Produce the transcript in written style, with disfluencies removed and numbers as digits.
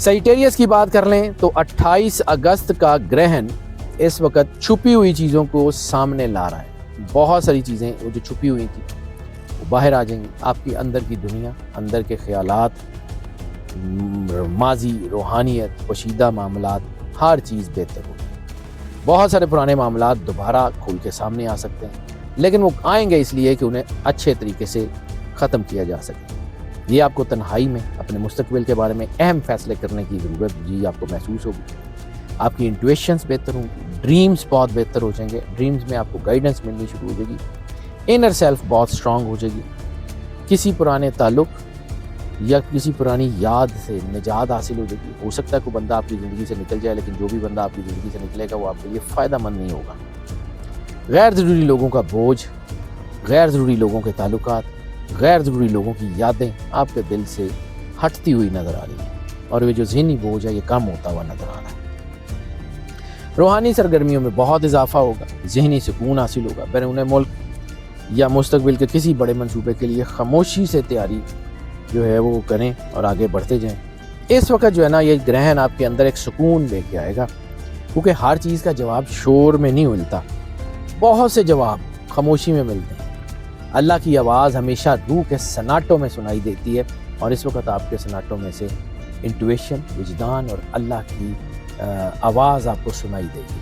Sagittarius کی بات کر لیں تو 28 اگست کا گرہن اس وقت چھپی ہوئی چیزوں کو سامنے لا رہا ہے. بہت ساری چیزیں وہ جو چھپی ہوئی تھیں وہ باہر آ جائیں گی. آپ کی اندر کی دنیا، اندر کے خیالات، ماضی، روحانیت، پوشیدہ معاملات، ہر چیز بہتر ہوگی. بہت سارے پرانے معاملات دوبارہ کھول کے سامنے آ سکتے ہیں، لیکن وہ آئیں گے اس لیے کہ انہیں اچھے طریقے سے ختم کیا جا سکے. یہ آپ کو تنہائی میں اپنے مستقبل کے بارے میں اہم فیصلے کرنے کی ضرورت آپ کو محسوس ہوگی. آپ کی انٹویشنز بہتر ہوں گی، ڈریمز بہت بہتر ہو جائیں گے. ڈریمز میں آپ کو گائیڈنس ملنی شروع ہو جائے گی. انر سیلف بہت سٹرونگ ہو جائے گی. کسی پرانے تعلق یا کسی پرانی یاد سے نجات حاصل ہو جائے گی. ہو سکتا ہے کوئی بندہ آپ کی زندگی سے نکل جائے، لیکن جو بھی بندہ آپ کی زندگی سے نکلے گا وہ آپ کے لیے فائدہ مند نہیں ہوگا. غیر ضروری لوگوں کا بوجھ، غیر ضروری لوگوں کے تعلقات، غیر ضروری لوگوں کی یادیں آپ کے دل سے ہٹتی ہوئی نظر آ رہی ہیں، اور یہ جو ذہنی بوجھ ہے یہ کم ہوتا ہوا نظر آ رہا ہے. روحانی سرگرمیوں میں بہت اضافہ ہوگا، ذہنی سکون حاصل ہوگا. بیرون ملک یا مستقبل کے کسی بڑے منصوبے کے لیے خاموشی سے تیاری جو ہے وہ کریں اور آگے بڑھتے جائیں. اس وقت جو ہے نا یہ گرہن آپ کے اندر ایک سکون لے کے آئے گا، کیونکہ ہر چیز کا جواب شور میں نہیں ملتا. بہت سے جواب خاموشی میں ملتے ہیں. اللہ کی آواز ہمیشہ روح کے سناٹوں میں سنائی دیتی ہے، اور اس وقت آپ کے سناٹوں میں سے انٹویشن، وجدان اور اللہ کی آواز آپ کو سنائی دے گی.